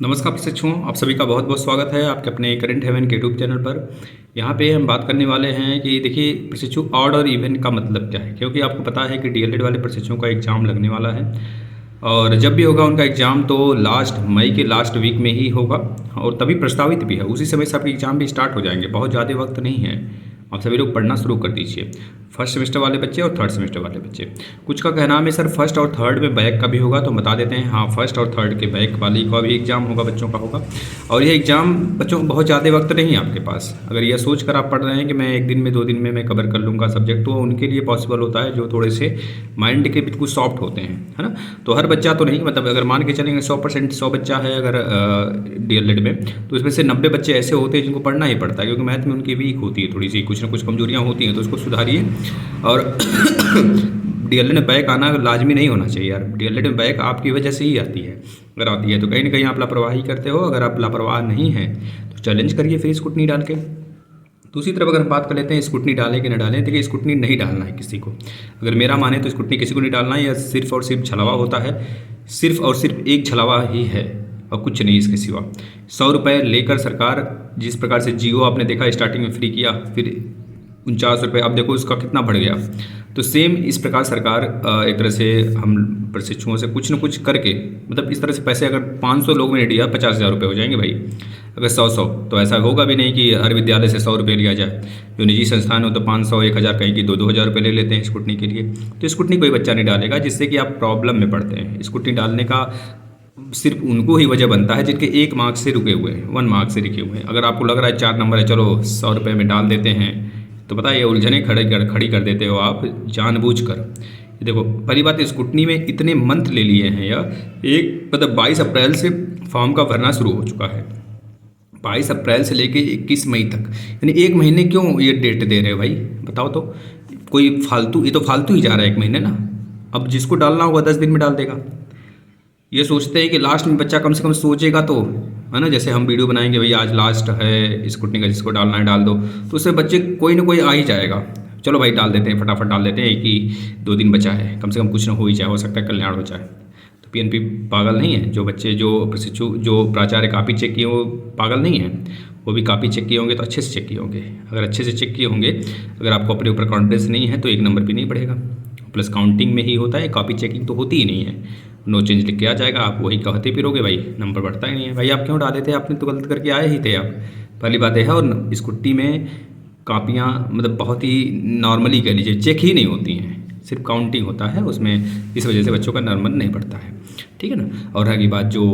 नमस्कार प्रशिक्षुओं, आप सभी का बहुत बहुत स्वागत है आपके अपने करंट हेवन के यूट्यूब चैनल पर। यहाँ पे हम बात करने वाले हैं कि देखिए प्रशिक्षु ऑड और इवन का मतलब क्या है, क्योंकि आपको पता है कि डीएलएड वाले प्रशिक्षुओं का एग्ज़ाम लगने वाला है और जब भी होगा उनका एग्ज़ाम तो लास्ट मई के लास्ट वीक में ही होगा और तभी प्रस्तावित भी है, उसी समय से आपके एग्ज़ाम भी स्टार्ट हो जाएंगे। बहुत ज़्यादा वक्त नहीं है, आप सभी लोग पढ़ना शुरू कर दीजिए। फर्स्ट सेमेस्टर वाले बच्चे और थर्ड सेमेस्टर वाले बच्चे, कुछ का कहना है सर फर्स्ट और थर्ड में बैक का भी होगा, तो बता देते हैं हाँ, फर्स्ट और थर्ड के बैक वाली का भी एग्ज़ाम होगा, बच्चों का होगा। और ये एग्ज़ाम बच्चों बहुत ज़्यादा वक्त नहीं है आपके पास। अगर यह सोच कर आप पढ़ रहे हैं कि मैं एक दिन में 2 दिन में मैं कवर कर लूँगा सब्जेक्ट, तो उनके लिए पॉसिबल होता है जो थोड़े से माइंड के बिल्कुल सॉफ्ट होते हैं, है ना। तो हर बच्चा तो नहीं, मतलब अगर मान के चलेंगे 100% 100 बच्चा है अगर डीएलएड में, तो इसमें से 90 बच्चे ऐसे होते हैं जिनको पढ़ना ही पड़ता है, क्योंकि मैथ में उनकी वीक होती है, थोड़ी सी कुछ ना कुछ कमजोरियाँ होती हैं, तो उसको सुधारिए। और डीएलएड में बैक आना लाजमी नहीं होना चाहिए यार। डीएलएड में बैक आपकी वजह से ही आती है, अगर आती है तो कहीं ना कहीं आप लापरवाही करते हो। अगर आप लापरवाह नहीं हैं तो चैलेंज करिए फिर स्कूटनी डाल के। दूसरी तरफ अगर हम बात कर लेते हैं स्कूटनी डालें कि न डालें, देखिए स्कूटनी नहीं डालना है किसी को। अगर मेरा माने तो स्कूटनी किसी को नहीं डालना है, या सिर्फ और सिर्फ छलावा होता है, सिर्फ और सिर्फ एक छलावा ही है और कुछ नहीं इसके सिवा। 100 रुपये लेकर सरकार, जिस प्रकार से जियो आपने देखा स्टार्टिंग में फ्री किया, फिर 49 रुपये, अब देखो उसका कितना बढ़ गया। तो सेम इस प्रकार सरकार एक तरह से हम प्रशिक्षुओं से कुछ न कुछ करके, मतलब इस तरह से पैसे अगर 500 लोगों ने दिया 50,000 रुपये हो जाएंगे भाई। अगर 100 तो ऐसा होगा भी नहीं कि हर विद्यालय से 100 रुपये लिया जाए। जो निजी संस्थान हो तो 500 1000 कहीं की 2-2 हज़ार रुपये ले लेते हैं स्कूटनी के लिए। तो स्कूटनी कोई बच्चा नहीं डालेगा, जिससे कि आप प्रॉब्लम में पड़ते हैं। स्कूटनी डालने का सिर्फ उनको ही वजह बनता है जिनके 1 मार्क से रुके हुए हैं, 1 मार्क से रुके हुए हैं। अगर आपको लग रहा है 4 नंबर है, चलो 100 रुपये में डाल देते हैं, तो पता है ये उलझने खड़ी कर देते हो आप जानबूझकर। देखो पहली बात, स्कूटनी में इतने मंथ ले लिए हैं, या एक मतलब 22 अप्रैल से फॉर्म का भरना शुरू हो चुका है। 22 अप्रैल से लेके 21 मई तक, यानी 1 महीने क्यों ये डेट दे रहे हो भाई, बताओ तो। कोई फालतू, ये तो फालतू ही जा रहा है 1 महीने ना। अब जिसको डालना होगा 10 दिन में डाल देगा। ये सोचते हैं कि लास्ट में बच्चा कम से कम सोचेगा तो, है ना। जैसे हम वीडियो बनाएंगे भाई आज लास्ट है स्कूटनी का, जिसको डालना है डाल दो, तो उससे बच्चे कोई ना कोई आ ही जाएगा। चलो भाई डाल देते हैं, फटाफट डाल देते हैं, एक ही 2 दिन बचा है, कम से कम कुछ ना हो ही जाए, हो सकता है कल्याण हो जाए। तो पीएनपी पागल नहीं है, जो बच्चे जो प्रशिक्षु जो प्राचार्य कापी चेक किए वो पागल नहीं है। वो भी कापी चेक किए होंगे तो अच्छे से चेक किए होंगे। अगर अच्छे से चेक किए होंगे, अगर आपको अपने ऊपर कॉन्फिडेंस नहीं है तो 1 नंबर भी नहीं बढ़ेगा। प्लस काउंटिंग में ही होता है, कॉपी चेकिंग तो होती ही नहीं है। नो चेंज लिख के आ जाएगा, आप वही कहते फिरोगे, भाई नंबर बढ़ता ही नहीं है। भाई आप क्यों डाले थे, आपने तो गलत करके आए ही थे आप, पहली बात है। और स्कूटी में कापियाँ मतलब बहुत ही नॉर्मली कह लीजिए चेक ही नहीं होती हैं, सिर्फ काउंटिंग होता है उसमें, इस वजह से बच्चों का नंबर नहीं बढ़ता है, ठीक है ना। और रही बात जो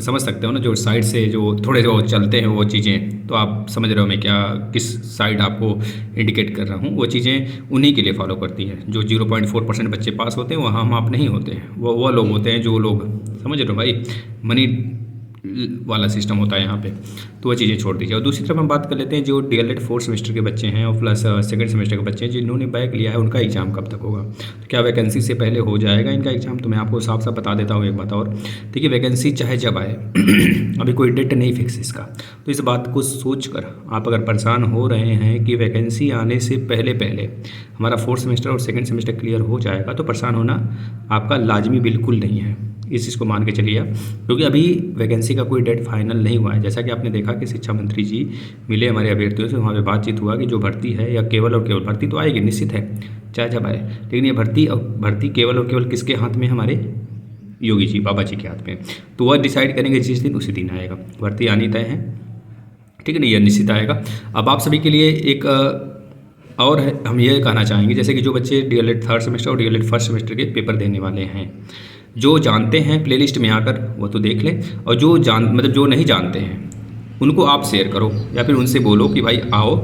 समझ सकते हो ना, जो साइड से जो थोड़े वो चलते हैं वो चीज़ें, तो आप समझ रहे हो मैं क्या किस साइड आपको इंडिकेट कर रहा हूँ। वो चीज़ें उन्हीं के लिए फॉलो करती हैं। जो 0.4% बच्चे पास होते हैं वहाँ हम आप नहीं होते हैं, वो लोग होते हैं जो लोग, समझ रहे हो भाई, मनी वाला सिस्टम होता है यहाँ पे। तो वो चीज़ें छोड़ दीजिए। और दूसरी तरफ हम बात कर लेते हैं जो डीएलएड 4th सेमेस्टर के बच्चे हैं और प्लस 2nd सेमेस्टर के बच्चे हैं जिन्होंने बैक लिया है, उनका एग्ज़ाम कब तक होगा। तो क्या वैकेंसी से पहले हो जाएगा इनका एग्ज़ाम, तो मैं आपको साफ साफ बता देता हूँ एक बात और। देखिए वैकेंसी चाहे जब आए अभी कोई डेट नहीं फिक्स इसका। तो इस बात को सोच कर आप अगर परेशान हो रहे हैं कि वैकेंसी आने से पहले पहले हमारा 4th सेमेस्टर और 2nd सेमेस्टर क्लियर हो जाएगा, तो परेशान होना आपका लाजमी बिल्कुल नहीं है। इस चीज़ को मान के चलिए आप, क्योंकि अभी वैकेंसी का कोई डेट फाइनल नहीं हुआ है। जैसा कि आपने देखा कि शिक्षा मंत्री जी मिले हमारे अभ्यर्थियों से, वहाँ पे बातचीत हुआ कि जो भर्ती है या केवल और केवल भर्ती तो आएगी, निश्चित है चाहे जब आए, लेकिन ये भर्ती केवल और केवल किसके हाथ में, हमारे योगी जी बाबा जी के हाथ में। तो वह डिसाइड करेंगे जिस दिन उसी दिन आएगा, भर्ती आनी तय है, ठीक है ना, यह निश्चित आएगा। अब आप सभी के लिए एक और है, हम ये कहना चाहेंगे जैसे कि जो बच्चे डीएलएड 3rd सेमेस्टर और डीएलएड 1st सेमेस्टर के पेपर देने वाले हैं, जो जानते हैं प्लेलिस्ट में आकर वो तो देख लें, और जो जो नहीं जानते हैं उनको आप शेयर करो, या फिर उनसे बोलो कि भाई आओ।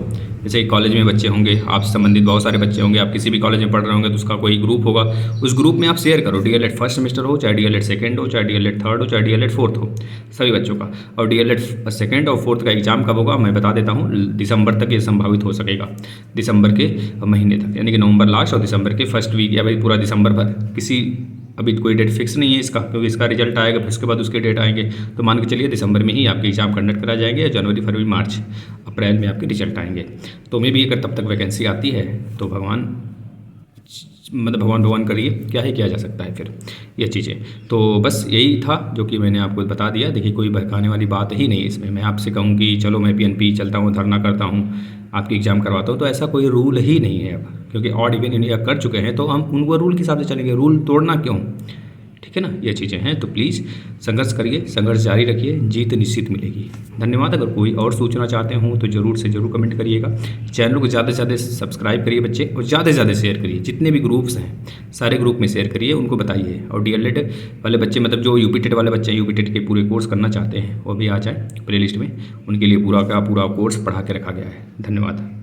जैसे कॉलेज में बच्चे होंगे, आपसे संबंधित बहुत सारे बच्चे होंगे, आप किसी भी कॉलेज में पढ़ रहे होंगे तो उसका कोई ग्रुप होगा, उस ग्रुप में आप शेयर करो। डीएलएड 1st सेमेस्टर हो, चाहे डीएलएड 2nd हो, चाहे डीएलएड 3rd हो, चाहे डीएलएड 4th हो, सभी बच्चों का। और डीएलएड 2nd और 4th का एग्ज़ाम कब होगा मैं बता देता हूँ, दिसंबर तक ये संभावित हो सकेगा, दिसंबर के महीने तक, यानी कि नवंबर लास्ट और दिसंबर के 1st वीक, या भाई पूरा दिसंबर भर। किसी अभी कोई डेट फिक्स नहीं है इसका, क्योंकि इसका रिजल्ट आएगा फिर उसके बाद उसके डेट आएंगे। तो मान के चलिए दिसंबर में ही आपके एग्ज़ाम कंडक्ट करा जाएंगे, जनवरी फरवरी मार्च अप्रैल में आपके रिजल्ट आएंगे। तो मे भी अगर तब तक वैकेंसी आती है तो भगवान मतलब भगवान भगवान करिए, क्या है किया जा सकता है फिर ये चीज़ें। तो बस यही था जो कि मैंने आपको बता दिया। देखिए कोई बहकाने वाली बात ही नहीं है इसमें। मैं आपसे कहूँ कि चलो मैं पीएनपी चलता हूँ, धरना करता हूँ, आपकी एग्ज़ाम करवाता हूँ, तो ऐसा कोई रूल ही नहीं है अब, क्योंकि ऑड इवन इंडिया कर चुके हैं तो हम उनको रूल के हिसाब से चलेंगे, रूल तोड़ना क्यों। ठीक है ना, ये चीज़ें हैं। तो प्लीज़ संघर्ष करिए, संघर्ष जारी रखिए, जीत निश्चित मिलेगी। धन्यवाद। अगर कोई और सूचना चाहते हों तो ज़रूर से ज़रूर कमेंट करिएगा। चैनल को ज़्यादा से ज़्यादा सब्सक्राइब करिए बच्चे, और ज़्यादा से ज़्यादा शेयर करिए। जितने भी ग्रुप्स हैं सारे ग्रुप में शेयर करिए, उनको बताइए। और डीएलएड वाले बच्चे, मतलब जो यूपी टेट वाले बच्चे हैं, यूपी टेट के पूरे कोर्स करना चाहते हैं, वो भी आ जाए प्ले लिस्ट में। उनके लिए पूरा का पूरा कोर्स पढ़ा के रखा गया है। धन्यवाद।